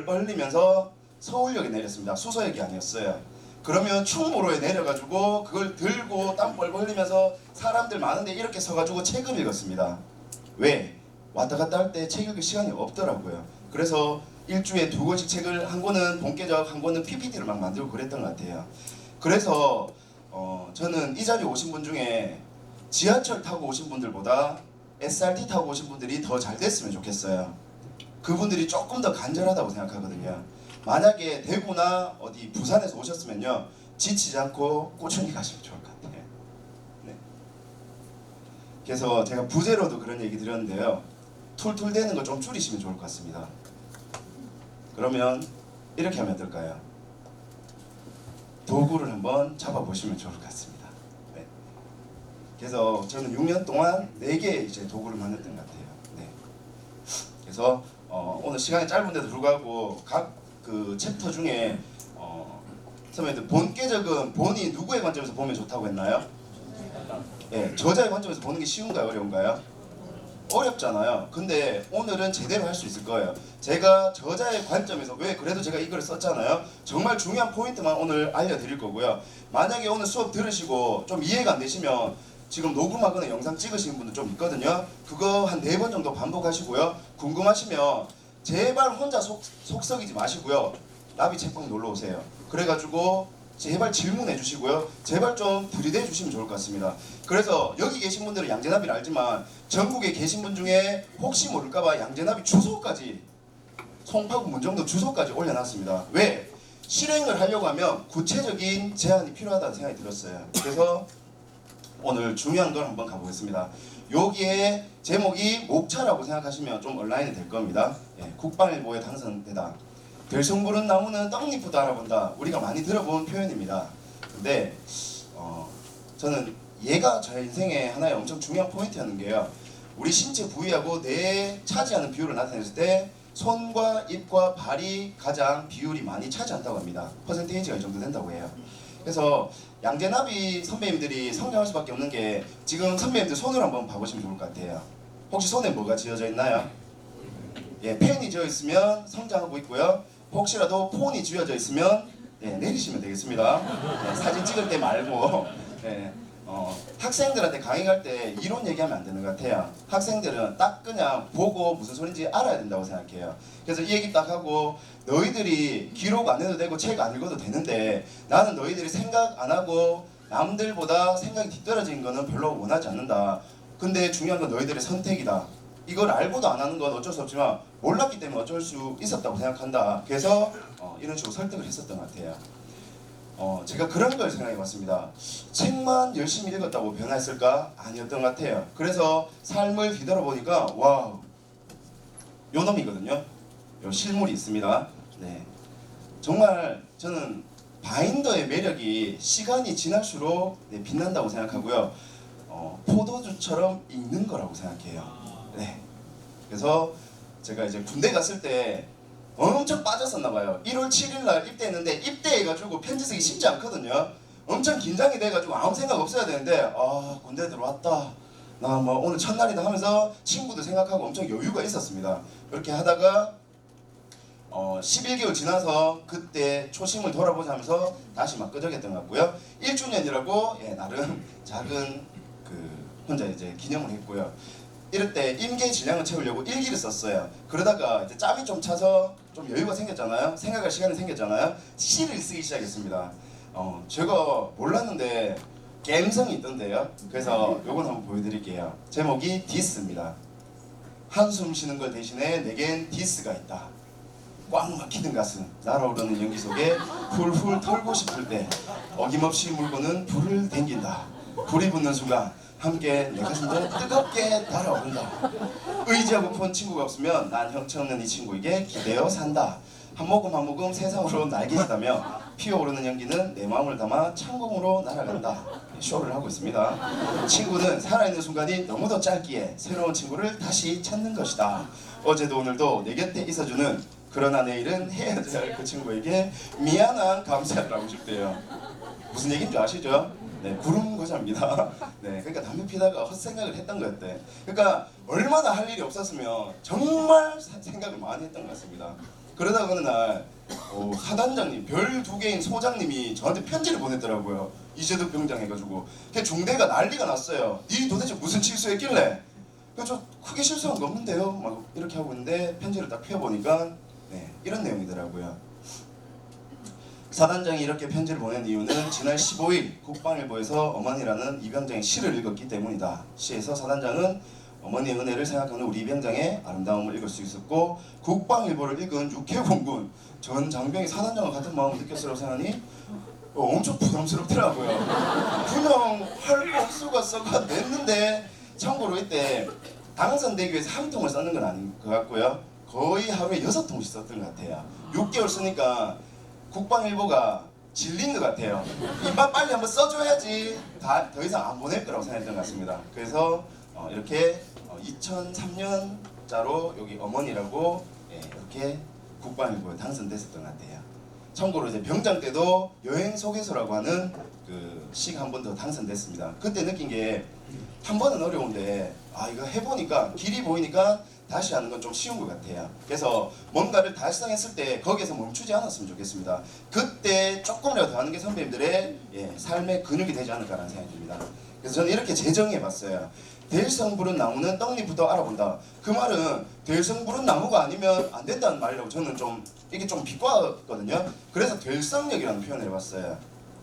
뻘뻘 흘리면서 서울역에 내렸습니다. 수서역이 아니었어요. 그러면 충무로에 내려가지고 그걸 들고 땀 뻘뻘 흘리면서 사람들 많은데 이렇게 서가지고 책을 읽었습니다. 왜? 왔다 갔다 할 때 책 읽을 시간이 없더라고요. 그래서 일주일에 2권씩 책을, 한 권은 본계적, 한 권은 PPT를 막 만들고 그랬던 것 같아요. 그래서 저는 이 자리에 오신 분 중에 지하철 타고 오신 분들보다 SRT 타고 오신 분들이 더 잘 됐으면 좋겠어요. 그분들이 조금 더 간절하다고 생각하거든요. 만약에 대구나 어디 부산에서 오셨으면요, 지치지 않고 꾸준히 가시면 좋을 것 같아요. 네. 그래서 제가 부제로도 그런 얘기 드렸는데요, 툴툴대는 거 좀 줄이시면 좋을 것 같습니다. 그러면 이렇게 하면 어떨까요? 도구를 한번 잡아보시면 좋을 것 같습니다. 네. 그래서 저는 6년 동안 4개 이제 도구를 만났던 것 같아요. 네. 그래서 오늘 시간이 짧은데도 불구하고 각 그 챕터 중에 선생님들 본계적은 본이 누구의 관점에서 보면 좋다고 했나요? 네, 저자의 관점에서 보는 게 쉬운가요? 어려운가요? 어렵잖아요. 근데 오늘은 제대로 할 수 있을 거예요. 제가 저자의 관점에서, 왜 그래도 제가 이걸 썼잖아요. 정말 중요한 포인트만 오늘 알려드릴 거고요. 만약에 오늘 수업 들으시고 좀 이해가 안 되시면 지금 녹음하거나 영상 찍으시는 분들 좀 있거든요. 그거 한 4번 정도 반복하시고요. 궁금하시면 제발 혼자 속썩이지 마시고요. 나비 책방 놀러 오세요. 그래가지고 제발 질문해 주시고요. 제발 좀 들이대 주시면 좋을 것 같습니다. 그래서 여기 계신 분들은 양재나비를 알지만 전국에 계신 분 중에 혹시 모를까봐 양재나비 주소까지, 송파구 문정도 주소까지 올려놨습니다. 왜? 실행을 하려고 하면 구체적인 제안이 필요하다는 생각이 들었어요. 그래서 오늘 중요한 걸 한번 가보겠습니다. 여기에 제목이 목차라고 생각하시면 좀 온라인이 될 겁니다. 예, 국방일보에 당선되다. 별성부른 나무는 떡잎부터 알아본다. 우리가 많이 들어본 표현입니다. 근데 저는 얘가 저의 인생의 하나의 엄청 중요한 포인트였는 게요, 우리 신체 부위하고 뇌에 차지하는 비율을 나타냈을 때 손과 입과 발이 가장 비율이 많이 차지한다고 합니다. 퍼센테이지가 이 정도 된다고 해요. 그래서 양재나비 선배님들이 성장할 수밖에 없는 게, 지금 선배님들 손을 한번 봐보시면 좋을 것 같아요. 혹시 손에 뭐가 지어져 있나요? 예, 펜이 지어 있으면 성장하고 있고요. 혹시라도 폰이 쥐어져 있으면 내리시면 되겠습니다. 사진 찍을 때 말고. 학생들한테 강의 갈 때 이론 얘기하면 안 되는 것 같아요. 학생들은 딱 그냥 보고 무슨 소린지 알아야 된다고 생각해요. 그래서 이 얘기 딱 하고, 너희들이 기록 안 해도 되고 책 안 읽어도 되는데 나는 너희들이 생각 안 하고 남들보다 생각이 뒤떨어진 거는 별로 원하지 않는다. 근데 중요한 건 너희들의 선택이다. 이걸 알고도 안 하는 건 어쩔 수 없지만 몰랐기 때문에 어쩔 수 있었다고 생각한다. 그래서 이런 식으로 설득을 했었던 것 같아요. 제가 그런 걸 생각해 봤습니다. 책만 열심히 읽었다고 변화했을까? 아니었던 것 같아요. 그래서 삶을 뒤돌아보니까 와우, 요 놈이거든요. 요 실물이 있습니다. 네, 정말 저는 바인더의 매력이 시간이 지날수록 빛난다고 생각하고요. 포도주처럼 익는 거라고 생각해요. 네, 그래서 제가 이제 군대 갔을 때 엄청 빠졌었나봐요. 1월 7일날 입대했는데 입대해가지고 편지 쓰기 쉽지 않거든요. 엄청 긴장이 돼가지고 아무 생각 없어야 되는데 군대 들어왔다, 나 뭐 오늘 첫날이다 하면서 친구들 생각하고 엄청 여유가 있었습니다. 이렇게 하다가 11개월 지나서 그때 초심을 돌아보자면서 다시 막 끄적였던 것 같고요. 1주년이라고 나름 작은 혼자 이제 기념을 했고요. 이럴 때 임계 질량을 채우려고 일기를 썼어요. 그러다가 이제 짬이 좀 차서 좀 여유가 생겼잖아요. 생각할 시간이 생겼잖아요. 시를 쓰기 시작했습니다. 제가 몰랐는데 감성이 있던데요. 그래서 요건 한번 보여드릴게요. 제목이 디스입니다. 한숨 쉬는 걸 대신에 내겐 디스가 있다. 꽉 막히는 가슴, 날아오르는 연기 속에 훌훌 털고 싶을 때 어김없이 물고는 불을 댕긴다. 불이 붙는 순간 함께 내 가슴도 뜨겁게 달아오른다. 의지하고픈 친구가 없으면 난 형체 없는 이 친구에게 기대어 산다. 한 모금 한 모금 세상으로 날개짓다며 피어오르는 연기는 내 마음을 담아 창공으로 날아간다. 쇼를 하고 있습니다. 친구는 살아있는 순간이 너무도 짧기에 새로운 친구를 다시 찾는 것이다. 어제도 오늘도 내 곁에 있어주는, 그러나 내일은 헤어져야 할 그 친구에게 미안한 감사를 하고 싶대요. 무슨 얘기인지 아시죠? 네, 구름 과자입니다. 네, 그러니까 담배 피다가 헛생각을 했던 거였대. 그러니까 얼마나 할 일이 없었으면 정말 생각을 많이 했던 것 같습니다. 그러다가 어느 날 사단장님 별 2개인 소장님이 저한테 편지를 보냈더라고요. 이재덕 병장 해가지고 중대가 난리가 났어요. 니 도대체 무슨 실수했길래? 그래서 저 크게 실수한 거 없는데요. 막 이렇게 하고 있는데 편지를 딱 펴보니까 네, 이런 내용이더라고요. 사단장이 이렇게 편지를 보낸 이유는 지난 15일 국방일보에서 어머니라는 이병장의 시를 읽었기 때문이다. 시에서 사단장은 어머니의 은혜를 생각하는 우리 이병장의 아름다움을 읽을 수 있었고 국방일보를 읽은 육해공군 전 장병이 사단장과 같은 마음을 느꼈으라고 생각하니 엄청 부담스럽더라고요. 그냥 할 복수가 써가 냈는데 참고로 이때 당선되기 위해서 한 통을 썼는 건 아닌 것 같고요. 거의 하루에 6통씩 썼던 것 같아요. 6개월 쓰니까 국방일보가 질린 것 같아요. 이만 빨리 한번 써줘야지 더 이상 안 보낼 거라고 생각했던 것 같습니다. 그래서 이렇게 2003년자로 여기 어머니라고 이렇게 국방일보에 당선됐었던 것 같아요. 참고로 이제 병장 때도 여행 소개서라고 하는 그 시가 한 번 더 당선됐습니다. 그때 느낀 게 한 번은 어려운데 이거 해보니까 길이 보이니까 다시 하는 건 좀 쉬운 것 같아요. 그래서 뭔가를 달성했을 때 거기에서 멈추지 않았으면 좋겠습니다. 그때 조금이라도 더 하는 게 선배님들의 삶의 근육이 되지 않을까라는 생각이 듭니다. 그래서 저는 이렇게 재정해봤어요. 될성부른 나무는 떡잎부터 알아본다. 그 말은 될성부른 나무가 아니면 안 된다는 말이라고 저는 좀 이게 좀 비꼬았거든요. 그래서 될성력이라는 표현을 해봤어요.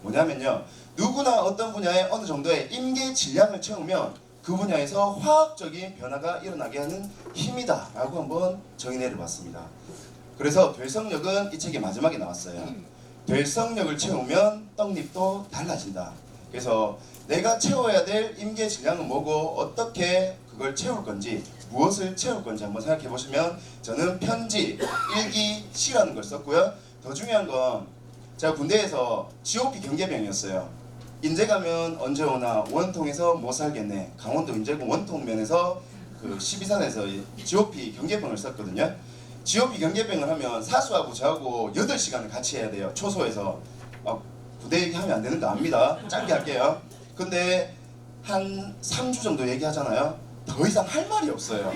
뭐냐면요, 누구나 어떤 분야에 어느 정도의 임계 질량을 채우면 그 분야에서 화학적인 변화가 일어나게 하는 힘이다 라고 한번 정의내려봤습니다. 그래서 될성력은 이 책의 마지막에 나왔어요. 될성력을 채우면 떡잎도 달라진다. 그래서 내가 채워야 될 임계 질량은 뭐고 어떻게 그걸 채울 건지 무엇을 채울 건지 한번 생각해 보시면 저는 편지, 일기, 시라는 걸 썼고요. 더 중요한 건 제가 군대에서 GOP 경계병이었어요. 인제 가면 언제 오나 원통에서 못 살겠네. 강원도 인제군 원통면에서 그 12산에서 GOP 경계병을 썼거든요. GOP 경계병을 하면 사수하고 저하고 8시간을 같이 해야 돼요. 초소에서. 부대 얘기하면 안 되는 거 압니다. 짧게 할게요. 근데 한 3주 정도 얘기하잖아요. 더 이상 할 말이 없어요.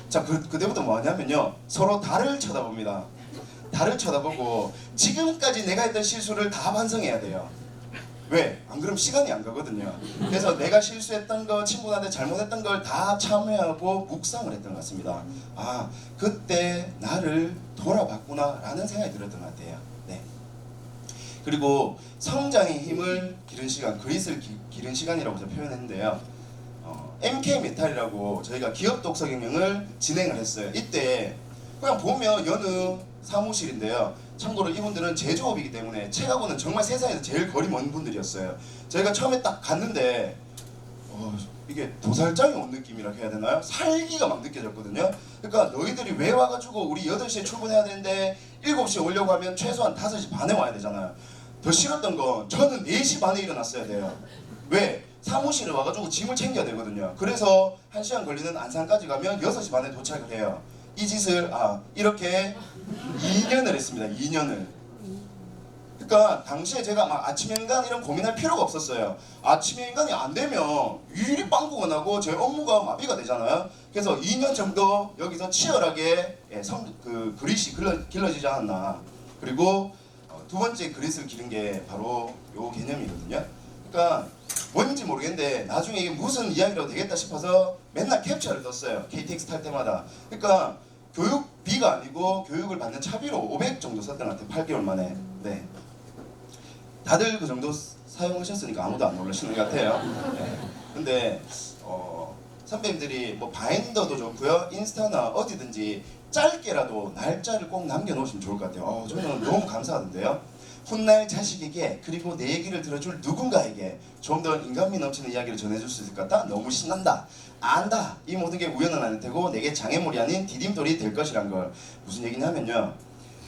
자, 그때부터 뭐 하냐면요, 서로 달을 쳐다봅니다. 달을 쳐다보고 지금까지 내가 했던 실수를 다 반성해야 돼요. 왜? 안 그러면 시간이 안 가거든요. 그래서 내가 실수했던 거, 친구한테 잘못했던 걸 다 참회하고 묵상을 했던 것 같습니다. 그때 나를 돌아봤구나 라는 생각이 들었던 것 같아요. 네. 그리고 성장의 힘을 기른 시간, 그릿을 기른 시간이라고 제가 표현했는데요. MK 메탈이라고 저희가 기업 독서 경영을 진행을 했어요. 이때 그냥 보면 여느 사무실인데요. 참고로 이분들은 제조업이기 때문에 책하고는 정말 세상에서 제일 거리 먼 분들이었어요. 저희가 처음에 딱 갔는데 이게 도살장이 온 느낌이라 해야 되나요? 살기가 막 느껴졌거든요. 그러니까 너희들이 왜 와가지고 우리 8시에 출근해야 되는데 7시에 오려고 하면 최소한 5시 반에 와야 되잖아요. 더 싫었던 건 저는 4시 반에 일어났어야 돼요. 왜? 사무실에 와가지고 짐을 챙겨야 되거든요. 그래서 1시간 걸리는 안산까지 가면 6시 반에 도착을 해요. 이 짓을 이렇게 2년을 했습니다. 2년을. 그러니까 당시에 제가 막 아침 인간 이런 고민할 필요가 없었어요. 아침 인간이 안 되면 일이 빵꾸가 나고 제 업무가 마비가 되잖아요. 그래서 2년 정도 여기서 치열하게 그릿이 길러지지 않았나. 그리고 두 번째 그릿을 기른 게 바로 요 개념이거든요. 그러니까 뭔지 모르겠는데 나중에 이게 무슨 이야기라도 되겠다 싶어서 맨날 캡처를 떴어요. KTX 탈 때마다. 그러니까 교육비가 아니고 교육을 받는 차비로 500 정도 썼던 것 같아요. 8개월 만에. 네. 다들 그 정도 사용하셨으니까 아무도 안 놀라시는 것 같아요. 네. 근데 선배님들이 뭐 바인더도 좋고요. 인스타나 어디든지 짧게라도 날짜를 꼭 남겨놓으시면 좋을 것 같아요. 저는 너무 감사하던데요. 훗날 자식에게 그리고 내 얘기를 들어줄 누군가에게 좀 더 인간미 넘치는 이야기를 전해줄 수 있을 것 같다. 너무 신난다. 안다. 이 모든 게 우연은 아닐 테고 내게 장애물이 아닌 디딤돌이 될 것이란 걸. 무슨 얘기냐면요.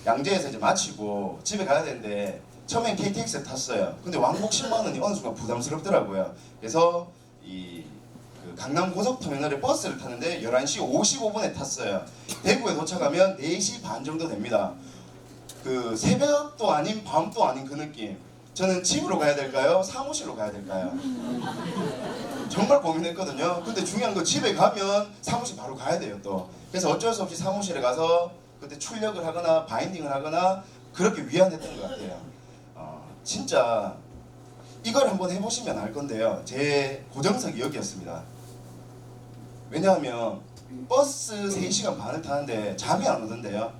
양재에서 이제 마치고 집에 가야 되는데 처음엔 KTX에 탔어요. 근데 왕복 10만 원이 어느 순간 부담스럽더라고요. 그래서 그 강남 고속터미널에 버스를 타는데 11시 55분에 탔어요. 대구에 도착하면 4시 반 정도 됩니다. 그 새벽도 아닌 밤도 아닌 그 느낌. 저는 집으로 가야 될까요? 사무실로 가야 될까요? 정말 고민했거든요. 근데 중요한 건 집에 가면 사무실 바로 가야 돼요 또. 그래서 어쩔 수 없이 사무실에 가서 그때 출력을 하거나 바인딩을 하거나 그렇게 위안했던 것 같아요. 진짜 이걸 한번 해보시면 알 건데요. 제 고정석이 여기였습니다. 왜냐하면 버스 3시간 반을 타는데 잠이 안 오던데요.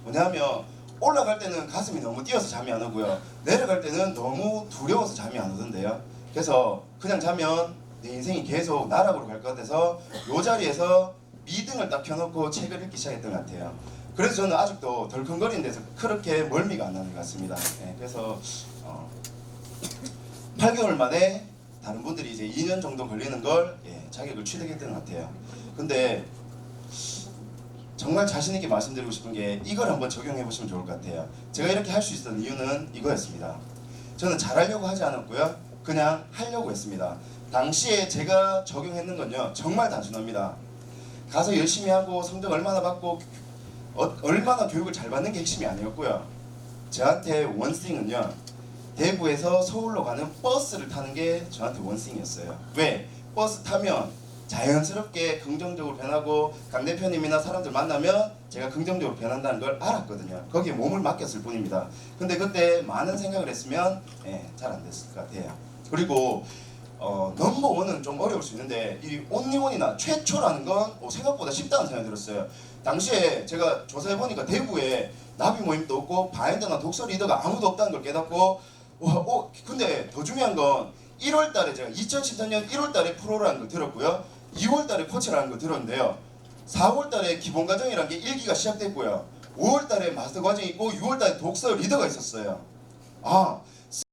왜냐하면 올라갈 때는 가슴이 너무 뛰어서 잠이 안 오고요. 내려갈 때는 너무 두려워서 잠이 안 오던데요. 그래서 그냥 자면 내 인생이 계속 나락으로 갈 것 같아서 이 자리에서 미등을 딱 켜놓고 책을 읽기 시작했던 것 같아요. 그래서 저는 아직도 덜컹거리는 데서 그렇게 멀미가 안 나는 것 같습니다. 그래서 8개월 만에 다른 분들이 이제 2년 정도 걸리는 걸 자격을 취득했던 것 같아요. 근데 정말 자신 있게 말씀드리고 싶은 게 이걸 한번 적용해 보시면 좋을 것 같아요. 제가 이렇게 할 수 있었던 이유는 이거였습니다. 저는 잘하려고 하지 않았고요. 그냥 하려고 했습니다. 당시에 제가 적용했는 건요. 정말 단순합니다. 가서 열심히 하고 성적 얼마나 받고 얼마나 교육을 잘 받는 게 핵심이 아니었고요. 저한테 원스팅은요. 대구에서 서울로 가는 버스를 타는 게 저한테 원스팅이었어요. 왜? 버스 타면 자연스럽게 긍정적으로 변하고 강 대표님이나 사람들 만나면 제가 긍정적으로 변한다는 걸 알았거든요. 거기에 몸을 맡겼을 뿐입니다. 근데 그때 많은 생각을 했으면 잘 안 됐을 것 같아요. 그리고 넘버원은 좀 어려울 수 있는데 이 온리원이나 최초라는 건 생각보다 쉽다는 생각이 들었어요. 당시에 제가 조사해보니까 대구에 나비 모임도 없고 바인더나 독서 리더가 아무도 없다는 걸 깨닫고 근데 더 중요한 건 1월달에 제가 2013년 1월달에 프로라는 걸 들었고요. 2월달에 코치라는 걸 들었는데요. 4월달에 기본과정이라는 게 1기가 시작됐고요. 5월달에 마스터 과정이 있고 6월달에 독서 리더가 있었어요.